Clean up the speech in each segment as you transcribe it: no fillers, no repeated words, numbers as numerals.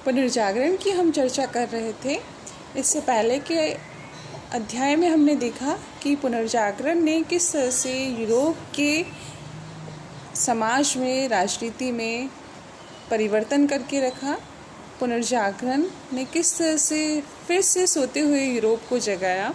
पुनर्जागरण की हम चर्चा कर रहे थे। इससे पहले के अध्याय में हमने देखा कि पुनर्जागरण ने किस तरह से यूरोप के समाज में, राजनीति में परिवर्तन करके रखा। पुनर्जागरण ने किस तरह से फिर से सोते हुए यूरोप को जगाया।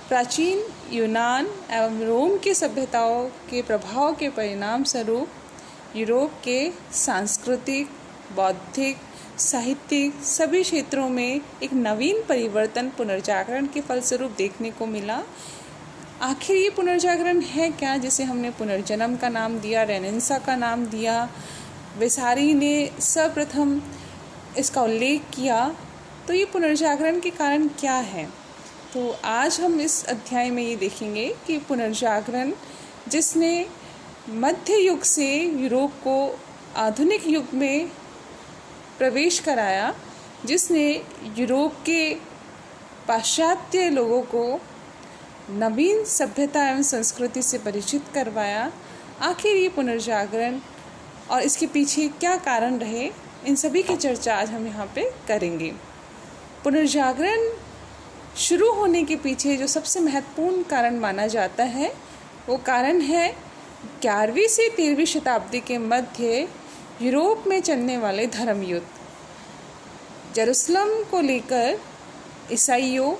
प्राचीन यूनान एवं रोम की सभ्यताओं के प्रभाव के परिणाम स्वरूप यूरोप के सांस्कृतिक, बौद्धिक, साहित्यिक सभी क्षेत्रों में एक नवीन परिवर्तन पुनर्जागरण के फलस्वरूप देखने को मिला। आखिर ये पुनर्जागरण है क्या, जिसे हमने पुनर्जन्म का नाम दिया, रेनेसां का नाम दिया। वेसारी ने सर्वप्रथम इसका उल्लेख किया। तो ये पुनर्जागरण के कारण क्या है? तो आज हम इस अध्याय में ये देखेंगे कि पुनर्जागरण जिसने मध्य युग से यूरोप को आधुनिक युग में प्रवेश कराया, जिसने यूरोप के पाश्चात्य लोगों को नवीन सभ्यता एवं संस्कृति से परिचित करवाया। आखिर ये पुनर्जागरण और इसके पीछे क्या कारण रहे, इन सभी की चर्चा आज हम यहाँ पे करेंगे। पुनर्जागरण शुरू होने के पीछे जो सबसे महत्वपूर्ण कारण माना जाता है, वो कारण है 11वीं से 13वीं शताब्दी के मध्य यूरोप में चलने वाले धर्म युद्ध। जेरूसलम को लेकर ईसाइयों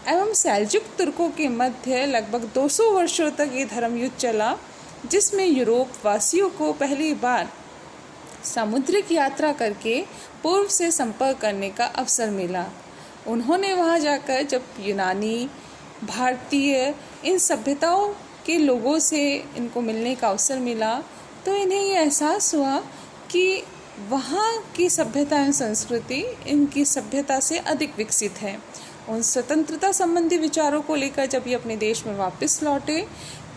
एवं सेल्जुक तुर्कों के मध्य लगभग 200 वर्षों तक ये धर्म युद्ध चला, जिसमें यूरोप वासियों को पहली बार समुद्रिक यात्रा करके पूर्व से संपर्क करने का अवसर मिला। उन्होंने वहाँ जाकर जब यूनानी, भारतीय इन सभ्यताओं के लोगों से इनको मिलने का अवसर मिला, तो इन्हें ये एहसास हुआ कि वहाँ की सभ्यता एवं संस्कृति इनकी सभ्यता से अधिक विकसित है। उन स्वतंत्रता संबंधी विचारों को लेकर जब ये अपने देश में वापस लौटे,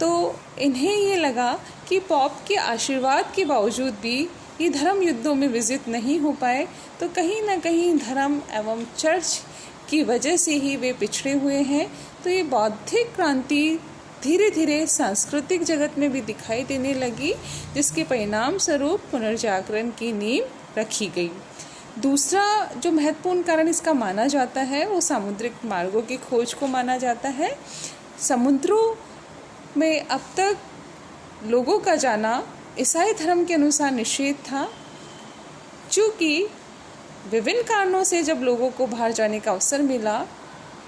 तो इन्हें ये लगा कि पॉप के आशीर्वाद के बावजूद भी ये धर्म युद्धों में विजित नहीं हो पाए, तो कहीं ना कहीं धर्म एवं चर्च की वजह से ही वे पिछड़े हुए हैं। तो ये बौद्धिक क्रांति धीरे धीरे सांस्कृतिक जगत में भी दिखाई देने लगी, जिसके परिणाम स्वरूप पुनर्जागरण की नींव रखी गई। दूसरा जो महत्वपूर्ण कारण इसका माना जाता है, वो सामुद्रिक मार्गों की खोज को माना जाता है। समुद्रों में अब तक लोगों का जाना ईसाई धर्म के अनुसार निषेध था। चूँकि विभिन्न कारणों से जब लोगों को बाहर जाने का अवसर मिला,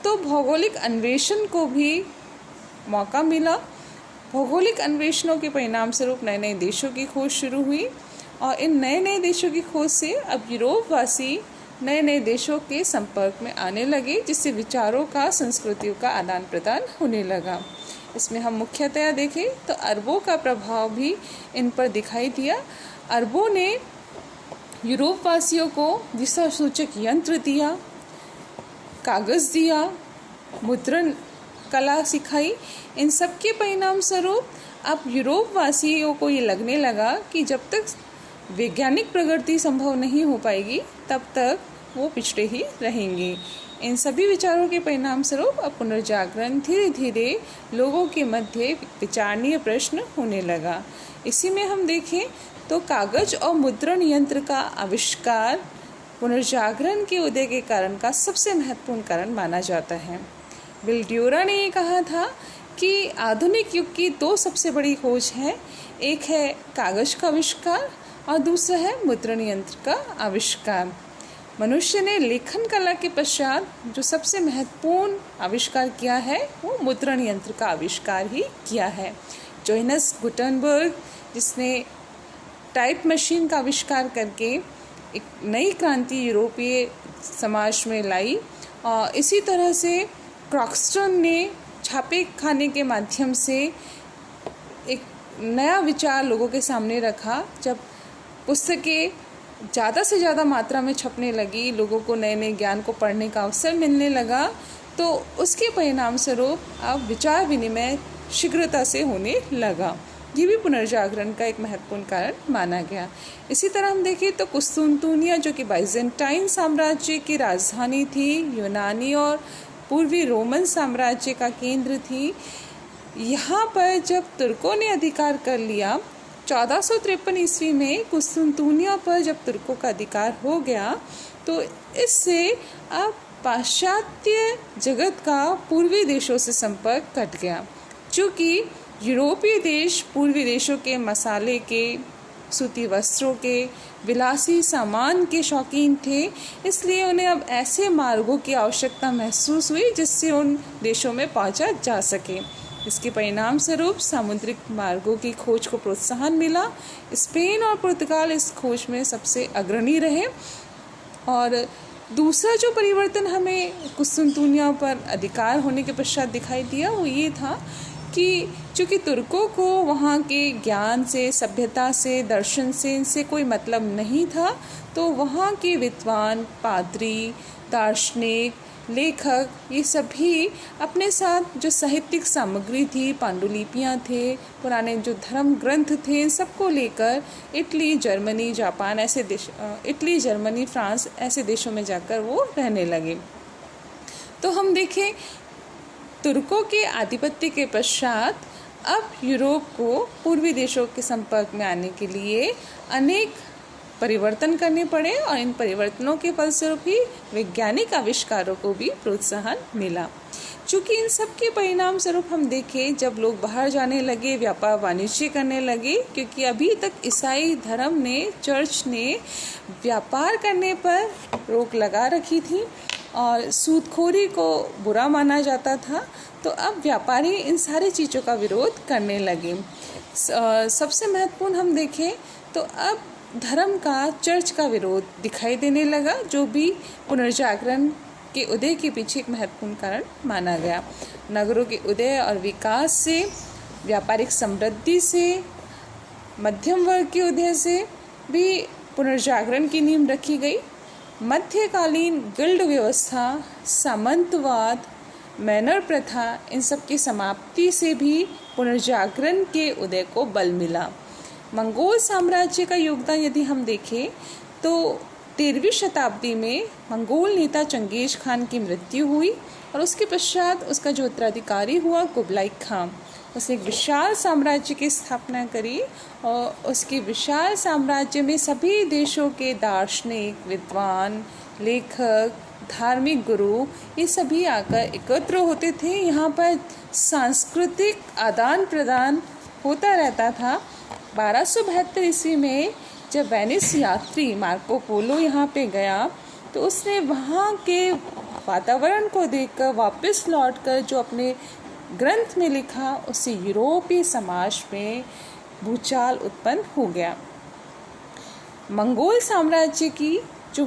तो भौगोलिक अन्वेषण को भी मौका मिला। भौगोलिक अन्वेषणों के परिणाम स्वरूप नए नए देशों की खोज शुरू हुई, और इन नए नए देशों की खोज से अब यूरोपवासी नए नए देशों के संपर्क में आने लगे, जिससे विचारों का, संस्कृतियों का आदान प्रदान होने लगा। इसमें हम मुख्यतया देखें तो अरबों का प्रभाव भी इन पर दिखाई दिया। अरबों ने यूरोपवासियों को दिशा सूचक यंत्र दिया, कागज़ दिया, मुद्रण कला सिखाई। इन सब के परिणाम स्वरूप अब यूरोपवासियों को ये लगने लगा कि जब तक वैज्ञानिक प्रगति संभव नहीं हो पाएगी, तब तक वो पिछड़े ही रहेंगे। इन सभी विचारों के परिणाम स्वरूप अब पुनर्जागरण धीरे धीरे लोगों के मध्य विचारणीय प्रश्न होने लगा। इसी में हम देखें तो कागज और मुद्रण यंत्र का आविष्कार पुनर्जागरण के उदय के कारण का सबसे महत्वपूर्ण कारण माना जाता है। विल्ड्यूरा ने ये कहा था कि आधुनिक युग की दो सबसे बड़ी खोज है, एक है कागज का आविष्कार और दूसरा है मुद्रण यंत्र का आविष्कार। मनुष्य ने लेखन कला के पश्चात जो सबसे महत्वपूर्ण आविष्कार किया है, वो मुद्रण यंत्र का आविष्कार ही किया है। जोहानस गुटेनबर्ग, जिसने टाइप मशीन का आविष्कार करके एक नई क्रांति यूरोपीय समाज में लाई, और इसी तरह से क्रॉक्सटन ने छापे खाने के माध्यम से एक नया विचार लोगों के सामने रखा। जब पुस्तकें ज़्यादा से ज़्यादा मात्रा में छपने लगी, लोगों को नए नए ज्ञान को पढ़ने का अवसर मिलने लगा, तो उसके परिणाम स्वरूप अब विचार विनिमय शीघ्रता से होने लगा। ये भी पुनर्जागरण का एक महत्वपूर्ण कारण माना गया। इसी तरह हम देखें तो कुस्तुनतुनिया, जो कि बाइजेंटाइन साम्राज्य की राजधानी थी, यूनानी और पूर्वी रोमन साम्राज्य का केंद्र थी, यहाँ पर जब तुर्कों ने अधिकार कर लिया, 1453 ईस्वी में कुस्तुनतुनिया पर जब तुर्कों का अधिकार हो गया तो इससे अब पाश्चात्य जगत का पूर्वी देशों से संपर्क कट गया। चूँकि यूरोपीय देश पूर्वी देशों के मसाले के, सूती वस्त्रों के, विलासी सामान के शौकीन थे, इसलिए उन्हें अब ऐसे मार्गों की आवश्यकता महसूस हुई जिससे उन देशों में पहुंचा जा सके। इसके परिणाम स्वरूप सामुद्रिक मार्गों की खोज को प्रोत्साहन मिला। स्पेन और पुर्तगाल इस खोज में सबसे अग्रणी रहे। और दूसरा जो परिवर्तन हमें कुस्तुनतुनिया पर अधिकार होने के पश्चात दिखाई दिया वो ये था कि चूँकि तुर्कों को वहाँ के ज्ञान से, सभ्यता से, दर्शन से इनसे कोई मतलब नहीं था, तो वहाँ के विद्वान, पादरी, दार्शनिक, लेखक ये सभी अपने साथ जो साहित्यिक सामग्री थी, पांडुलिपियाँ थे, पुराने जो धर्म ग्रंथ थे, इन सबको लेकर इटली, जर्मनी, जापान ऐसे देश, इटली, जर्मनी, फ्रांस ऐसे देशों में जाकर वो रहने लगे। तो हम देखें तुर्कों के आधिपत्य के पश्चात अब यूरोप को पूर्वी देशों के संपर्क में आने के लिए अनेक परिवर्तन करने पड़े और इन परिवर्तनों के फलस्वरूप ही वैज्ञानिक आविष्कारों को भी प्रोत्साहन मिला। चूँकि इन सब के परिणाम स्वरूप हम देखें जब लोग बाहर जाने लगे, व्यापार वाणिज्य करने लगे, क्योंकि अभी तक ईसाई धर्म ने, चर्च ने व्यापार करने पर रोक लगा रखी थी और सूदखोरी को बुरा माना जाता था, तो अब व्यापारी इन सारी चीज़ों का विरोध करने लगे। सबसे महत्वपूर्ण हम देखें तो अब धर्म का, चर्च का विरोध दिखाई देने लगा, जो भी पुनर्जागरण के उदय के पीछे एक महत्वपूर्ण कारण माना गया। नगरों के उदय और विकास से, व्यापारिक समृद्धि से, मध्यम वर्ग के उदय से भी पुनर्जागरण की नींव रखी गई। मध्यकालीन गिल्ड व्यवस्था, सामंतवाद, मैनर प्रथा, इन सब की समाप्ति से भी पुनर्जागरण के उदय को बल मिला। मंगोल साम्राज्य का योगदान यदि हम देखें तो 13वीं शताब्दी में मंगोल नेता चंगेज खान की मृत्यु हुई और उसके पश्चात उसका जो उत्तराधिकारी हुआ कुबलाई खान, उसने एक विशाल साम्राज्य की स्थापना करी और उसके विशाल साम्राज्य में सभी देशों के दार्शनिक, विद्वान, लेखक, धार्मिक गुरु ये सभी आकर एकत्र होते थे। यहाँ पर सांस्कृतिक आदान प्रदान होता रहता था। 1272 ईस्वी में जब वेनिस यात्री मार्को पोलो यहाँ पे गया तो उसने वहाँ के वातावरण को देखकर वापस लौटकर जो अपने ग्रंथ में लिखा उससे यूरोपीय समाज में भूचाल उत्पन्न हो गया। मंगोल साम्राज्य की जो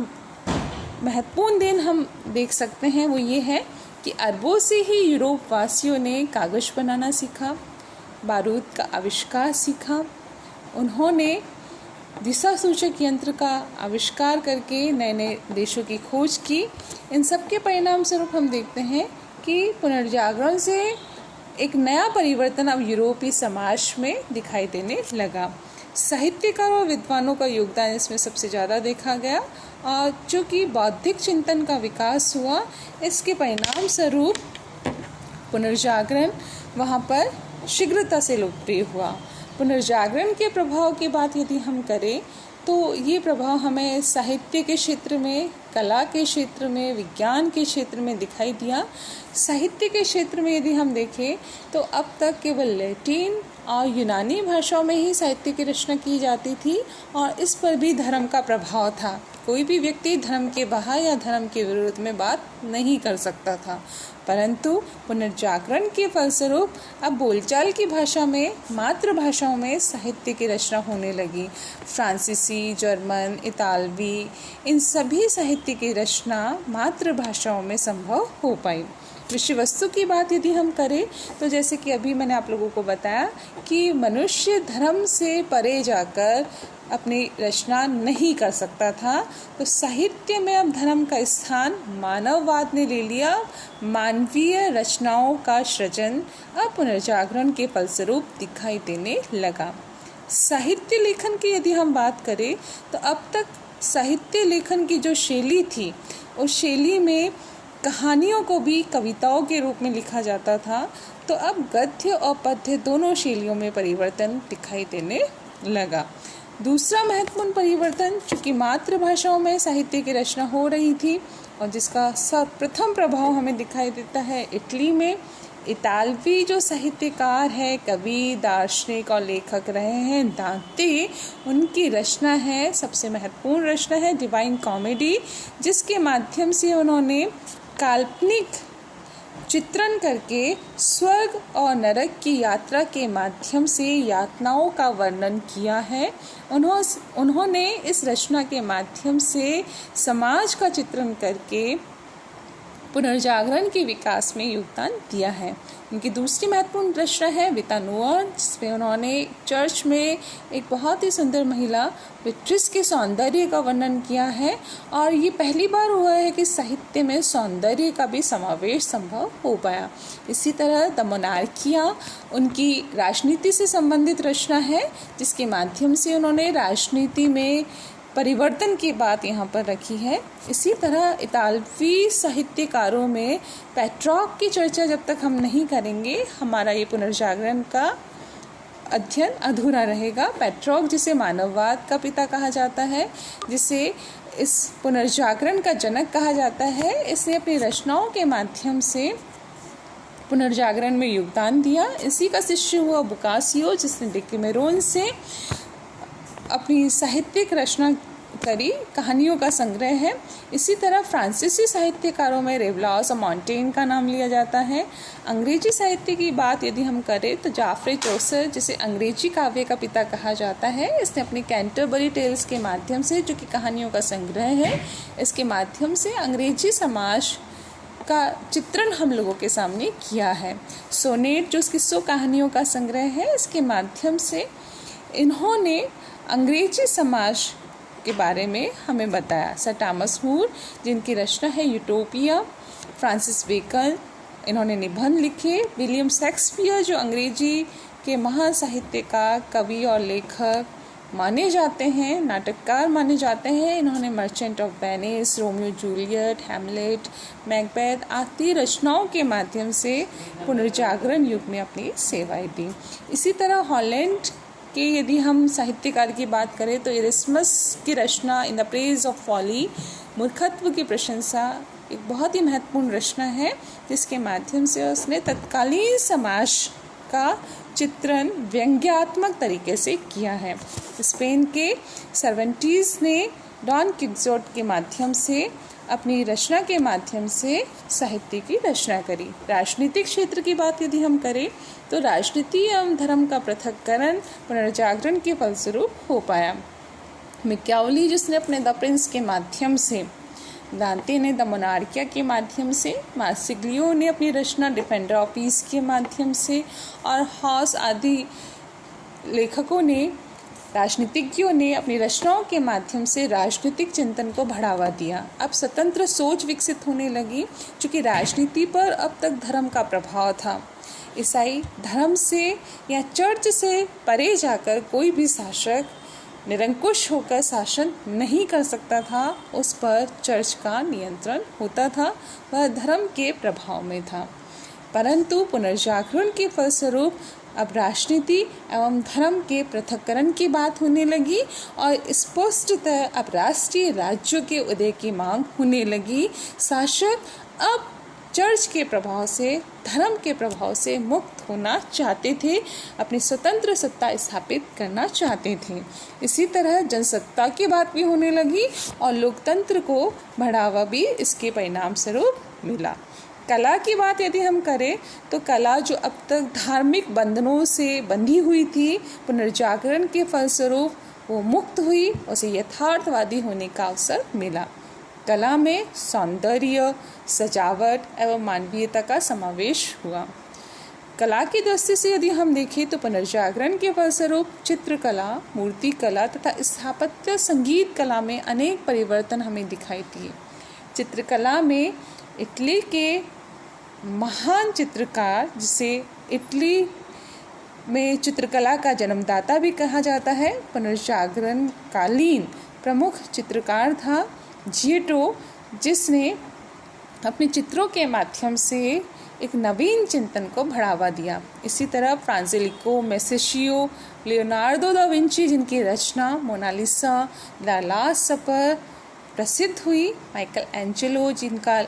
महत्वपूर्ण देन हम देख सकते हैं वो ये है कि अरबों से ही यूरोप वासियों ने कागज बनाना सीखा, बारूद का आविष्कार सीखा, उन्होंने दिशा सूचक यंत्र का आविष्कार करके नए नए देशों की खोज की। इन सब के परिणाम स्वरूप हम देखते हैं कि पुनर्जागरण से एक नया परिवर्तन अब यूरोपीय समाज में दिखाई देने लगा। साहित्यकारों और विद्वानों का योगदान इसमें सबसे ज़्यादा देखा गया और चूँकि बौद्धिक चिंतन का विकास हुआ, इसके परिणाम स्वरूप पुनर्जागरण वहाँ पर शीघ्रता से लोकप्रिय हुआ। पुनर्जागरण के प्रभाव की बात यदि हम करें तो ये प्रभाव हमें साहित्य के क्षेत्र में, कला के क्षेत्र में, विज्ञान के क्षेत्र में दिखाई दिया। साहित्य के क्षेत्र में यदि हम देखें तो अब तक केवल लैटिन और यूनानी भाषाओं में ही साहित्य की रचना की जाती थी और इस पर भी धर्म का प्रभाव था। कोई भी व्यक्ति धर्म के बाहर या धर्म के विरोध में बात नहीं कर सकता था, परंतु पुनर्जागरण के फलस्वरूप अब बोलचाल की भाषा में, मातृभाषाओं में साहित्य की रचना होने लगी। फ्रांसीसी, जर्मन, इतालवी, इन सभी साहित्य की रचना मातृभाषाओं में संभव हो पाई। विषय वस्तु की बात यदि हम करें तो जैसे कि अभी मैंने आप लोगों को बताया कि मनुष्य धर्म से परे जाकर अपनी रचना नहीं कर सकता था, तो साहित्य में अब धर्म का स्थान मानववाद ने ले लिया। मानवीय रचनाओं का सृजन अब पुनर्जागरण के फलस्वरूप दिखाई देने लगा। साहित्य लेखन की यदि हम बात करें तो अब तक साहित्य लेखन की जो शैली थी उस शैली में कहानियों को भी कविताओं के रूप में लिखा जाता था, तो अब गद्य और पद्य दोनों शैलियों में परिवर्तन दिखाई देने लगा। दूसरा महत्वपूर्ण परिवर्तन, चूँकि मातृभाषाओं में साहित्य की रचना हो रही थी और जिसका सर्वप्रथम प्रभाव हमें दिखाई देता है इटली में। इतालवी जो साहित्यकार है, कवि, दार्शनिक और लेखक रहे हैं दांते, उनकी रचना है, सबसे महत्वपूर्ण रचना है डिवाइन कॉमेडी, जिसके माध्यम से उन्होंने काल्पनिक चित्रण करके स्वर्ग और नरक की यात्रा के माध्यम से यातनाओं का वर्णन किया है। उन्होंने इस रचना के माध्यम से समाज का चित्रण करके पुनर्जागरण के विकास में योगदान दिया है। उनकी दूसरी महत्वपूर्ण रचना है विता नुआ, जिसमें उन्होंने चर्च में एक बहुत ही सुंदर महिला बेट्रिस के सौंदर्य का वर्णन किया है और ये पहली बार हुआ है कि साहित्य में सौंदर्य का भी समावेश संभव हो पाया। इसी तरह द मोनार्किया उनकी राजनीति से संबंधित रचना है, जिसके माध्यम से उन्होंने राजनीति में परिवर्तन की बात यहाँ पर रखी है। इसी तरह इतालवी साहित्यकारों में पेट्रॉक की चर्चा जब तक हम नहीं करेंगे, हमारा ये पुनर्जागरण का अध्ययन अधूरा रहेगा। पेट्रॉक, जिसे मानववाद का पिता कहा जाता है, जिसे इस पुनर्जागरण का जनक कहा जाता है, इसने अपनी रचनाओं के माध्यम से पुनर्जागरण में योगदान दिया। इसी का शिष्य हुआ बोकासियो, जिसने डेकामेरोन से अपनी साहित्यिक रचना करी, कहानियों का संग्रह है। इसी तरह फ्रांसीसी साहित्यकारों में रेवलास और मॉन्टेन का नाम लिया जाता है। अंग्रेजी साहित्य की बात यदि हम करें तो जाफरे चौसर, जिसे अंग्रेजी काव्य का पिता कहा जाता है, इसने अपनी कैंटरबरी टेल्स के माध्यम से, जो कि कहानियों का संग्रह है, इसके माध्यम से अंग्रेजी समाज का चित्रण हम लोगों के सामने किया है। सोनेट, जो किस्सों कहानियों का संग्रह है, इसके माध्यम से इन्होंने अंग्रेजी समाज के बारे में हमें बताया। सर थॉमस मूर, जिनकी रचना है यूटोपिया। फ्रांसिस बेकन, इन्होंने निबंध लिखे। विलियम शेक्सपियर, जो अंग्रेजी के महान साहित्यकार, कवि और लेखक माने जाते हैं, नाटककार माने जाते हैं, इन्होंने merchant of Venice, Romeo Juliet, Hamlet, Macbeth आदि रचनाओं के माध्यम से पुनर्जागरण युग में अपनी सेवाएं दी। इसी तरह हॉलैंड कि यदि हम साहित्यकार की बात करें तो इरिस्मस की रचना in the praise of folly, मूर्खत्व की प्रशंसा, एक बहुत ही महत्वपूर्ण रचना है, जिसके माध्यम से उसने तत्कालीन समाज का चित्रण व्यंग्यात्मक तरीके से किया है। स्पेन के सर्वेंटीज ने डॉन किक्सोट के माध्यम से, अपनी रचना के माध्यम से साहित्य की रचना करी। राजनीतिक क्षेत्र की बात यदि हम करें तो राजनीति एवं धर्म का पृथक्करण पुनर्जागरण के फलस्वरूप हो पाया। मैकियावेली, जिसने अपने द प्रिंस के माध्यम से, दांते ने द मोनार्किया के माध्यम से, मार्सिलियो ने अपनी रचना डिफेंडर ऑफ पीस के माध्यम से, और हॉस आदि लेखकों ने, राजनीतिज्ञों ने अपनी रचनाओं के माध्यम से राजनीतिक चिंतन को बढ़ावा दिया। अब स्वतंत्र सोच विकसित होने लगी, चूँकि राजनीति पर अब तक धर्म का प्रभाव था। ईसाई धर्म से या चर्च से परे जाकर कोई भी शासक निरंकुश होकर शासन नहीं कर सकता था, उस पर चर्च का नियंत्रण होता था, वह धर्म के प्रभाव में था। परंतु पुनर्जागरण के फलस्वरूप अब राजनीति एवं धर्म के पृथक्करण की बात होने लगी और स्पष्टतः अब राष्ट्रीय राज्यों के उदय की मांग होने लगी। शासक अब चर्च के प्रभाव से, धर्म के प्रभाव से मुक्त होना चाहते थे, अपनी स्वतंत्र सत्ता स्थापित करना चाहते थे। इसी तरह जनसत्ता की बात भी होने लगी और लोकतंत्र को बढ़ावा भी इसके परिणाम स्वरूप मिला। कला की बात यदि हम करें तो कला, जो अब तक धार्मिक बंधनों से बंधी हुई थी, पुनर्जागरण के फलस्वरूप वो मुक्त हुई, उसे यथार्थवादी होने का अवसर मिला। कला में सौंदर्य, सजावट एवं मानवीयता का समावेश हुआ। कला की दृष्टि से यदि हम देखें तो पुनर्जागरण के फलस्वरूप चित्रकला, मूर्तिकला तथा स्थापत्य संगीत कला में अनेक परिवर्तन हमें दिखाई दिए। चित्रकला में इटली के महान चित्रकार, जिसे इटली में चित्रकला का जन्मदाता भी कहा जाता है, पुनर्जागरण कालीन प्रमुख चित्रकार था जिएटो, जिसने अपने चित्रों के माध्यम से एक नवीन चिंतन को बढ़ावा दिया। इसी तरह फ्रांसिस्को मैसेशियो, लियोनार्डो दा विंची जिनकी रचना मोनालिसा, द लास्ट सपर प्रसिद्ध हुई, माइकल एंजेलो जिनका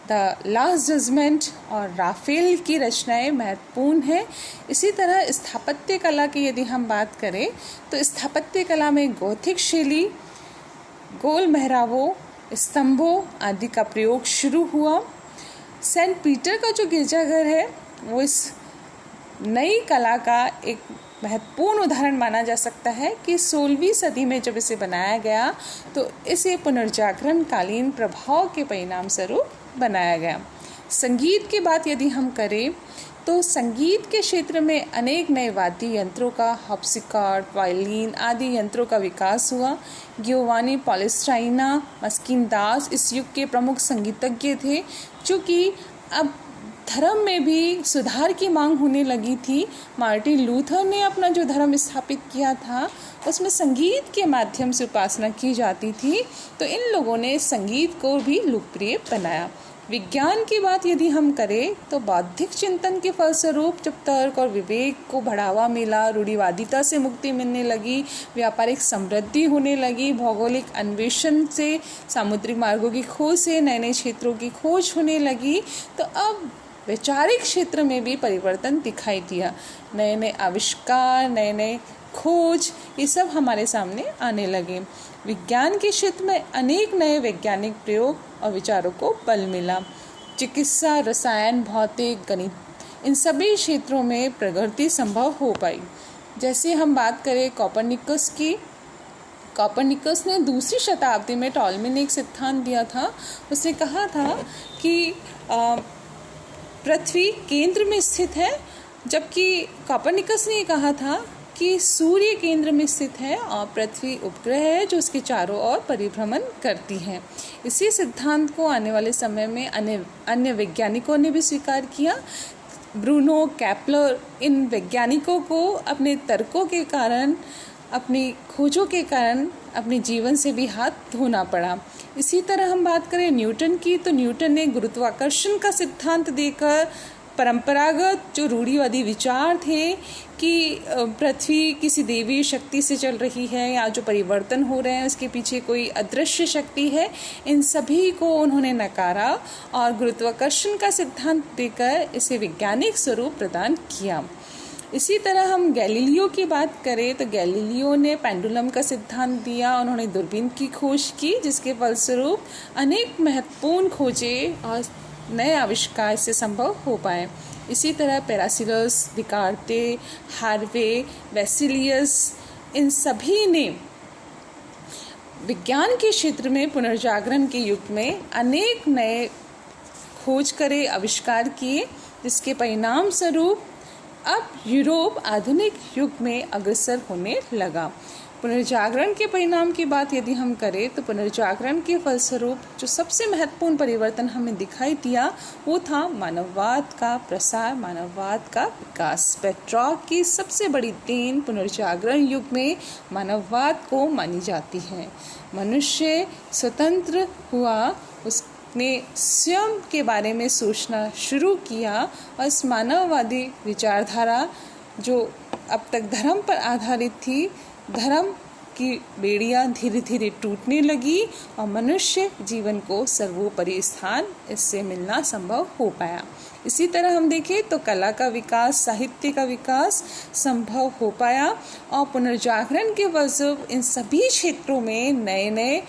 द लास्ट जजमेंट और राफेल की रचनाएं महत्वपूर्ण हैं। इसी तरह स्थापत्य कला की यदि हम बात करें तो स्थापत्य कला में गौथिक शैली, गोल मेहराबों, स्तंभों आदि का प्रयोग शुरू हुआ। सेंट पीटर का जो गिरजाघर है वो इस नई कला का एक महत्वपूर्ण उदाहरण माना जा सकता है कि 16वीं सदी में जब इसे बनाया गया तो इसे पुनर्जागरण कालीन प्रभाव के परिणाम स्वरूप बनाया गया। संगीत की बात यदि हम करें तो संगीत के क्षेत्र में अनेक नए वाद्य यंत्रों का, हार्पसिकॉर्ड, वायलिन आदि यंत्रों का विकास हुआ। गियोवानी पॉलेस्ट्राइना, मस्किन दास इस युग के प्रमुख संगीतज्ञ थे। चूँकि अब धर्म में भी सुधार की मांग होने लगी थी, मार्टिन लूथर ने अपना जो धर्म स्थापित किया था उसमें संगीत के माध्यम से उपासना की जाती थी, तो इन लोगों ने संगीत को भी लोकप्रिय बनाया। विज्ञान की बात यदि हम करें तो बौद्धिक चिंतन के फलस्वरूप जब तर्क और विवेक को बढ़ावा मिला, रूढ़िवादिता से मुक्ति मिलने लगी, व्यापारिक समृद्धि होने लगी, भौगोलिक अन्वेषण से, सामुद्रिक मार्गों की खोज से नए नए क्षेत्रों की खोज होने लगी, तो अब वैचारिक क्षेत्र में भी परिवर्तन दिखाई दिया। नए नए आविष्कार, नए नए खोज, ये सब हमारे सामने आने लगे। विज्ञान के क्षेत्र में अनेक नए वैज्ञानिक प्रयोग और विचारों को बल मिला। चिकित्सा, रसायन, भौतिक, गणित, इन सभी क्षेत्रों में प्रगति संभव हो पाई। जैसे हम बात करें कोपरनिकस की, कोपरनिकस ने दूसरी शताब्दी में टॉलमी ने एक सिद्धांत दिया था। उसने कहा था कि पृथ्वी केंद्र में स्थित है, जबकि कोपरनिकस ने कहा था कि सूर्य केंद्र में स्थित है और पृथ्वी उपग्रह है जो उसके चारों ओर परिभ्रमण करती है। इसी सिद्धांत को आने वाले समय में अन्य वैज्ञानिकों ने भी स्वीकार किया। ब्रूनो, केपलर, इन वैज्ञानिकों को अपने तर्कों के कारण, अपनी खोजों के कारण अपने जीवन से भी हाथ धोना पड़ा। इसी तरह हम बात करें न्यूटन की, तो न्यूटन ने गुरुत्वाकर्षण का सिद्धांत देकर परंपरागत जो रूढ़िवादी विचार थे कि पृथ्वी किसी देवी शक्ति से चल रही है या जो परिवर्तन हो रहे हैं उसके पीछे कोई अदृश्य शक्ति है, इन सभी को उन्होंने नकारा और गुरुत्वाकर्षण का सिद्धांत देकर इसे वैज्ञानिक स्वरूप प्रदान किया। इसी तरह हम गैलीलियो की बात करें तो गैलीलियो ने पेंडुलम का सिद्धांत दिया। उन्होंने दूरबीन की खोज की जिसके फलस्वरूप अनेक महत्वपूर्ण खोजें और नए आविष्कार से संभव हो पाए। इसी तरह पैरासिलस, डिकार्ते, हार्वे, वेसिलियस, इन सभी ने विज्ञान के क्षेत्र में पुनर्जागरण के युग में अनेक नए खोज करे, आविष्कार किए, जिसके परिणाम स्वरूप अब यूरोप आधुनिक युग में अग्रसर होने लगा। पुनर्जागरण के परिणाम की बात यदि हम करें तो पुनर्जागरण के फलस्वरूप जो सबसे महत्वपूर्ण परिवर्तन हमें दिखाई दिया वो था मानववाद का प्रसार, मानववाद का विकास। पेट्रॉक की सबसे बड़ी देन पुनर्जागरण युग में मानववाद को मानी जाती है। मनुष्य स्वतंत्र हुआ, उसने स्वयं के बारे में सोचना शुरू किया और इस मानववादी विचारधारा जो अब तक धर्म पर आधारित थी, धर्म की बेड़ियां धीरे धीरे टूटने लगी और मनुष्य जीवन को सर्वोपरि स्थान इससे मिलना संभव हो पाया। इसी तरह हम देखें तो कला का विकास, साहित्य का विकास संभव हो पाया और पुनर्जागरण के फलस्वरूप इन सभी क्षेत्रों में नए नए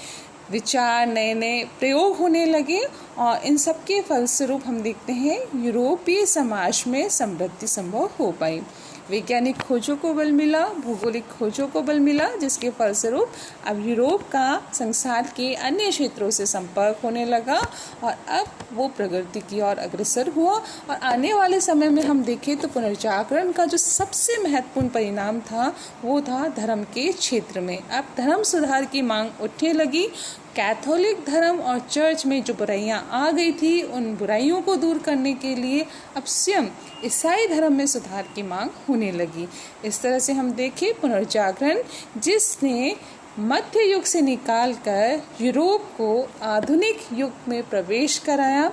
विचार, नए नए प्रयोग होने लगे और इन सब के फलस्वरूप हम देखते हैं यूरोपीय समाज में समृद्धि संभव हो पाई। वैज्ञानिक खोजों को बल मिला, भौगोलिक खोजों को बल मिला, जिसके फलस्वरूप अब यूरोप का संसार के अन्य क्षेत्रों से संपर्क होने लगा और अब वो प्रगति की ओर अग्रसर हुआ। और आने वाले समय में हम देखें तो पुनर्जागरण का जो सबसे महत्वपूर्ण परिणाम था वो था धर्म के क्षेत्र में। अब धर्म सुधार की मांग उठने लगी। कैथोलिक धर्म और चर्च में जो बुराइयां आ गई थी, उन बुराइयों को दूर करने के लिए अब स्वयं ईसाई धर्म में सुधार की मांग होने लगी। इस तरह से हम देखें पुनर्जागरण जिसने मध्य युग से निकालकर यूरोप को आधुनिक युग में प्रवेश कराया,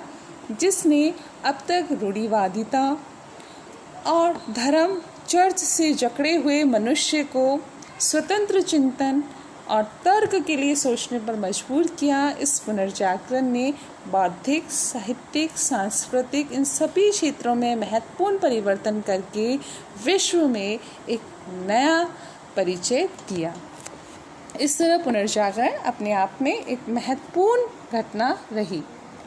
जिसने अब तक रूढ़िवादिता और धर्म चर्च से जकड़े हुए मनुष्य को स्वतंत्र चिंतन और तर्क के लिए सोचने पर मजबूर किया। इस पुनर्जागरण ने बौद्धिक, साहित्यिक, सांस्कृतिक इन सभी क्षेत्रों में महत्वपूर्ण परिवर्तन करके विश्व में एक नया परिचय दिया। इस तरह पुनर्जागरण अपने आप में एक महत्वपूर्ण घटना रही।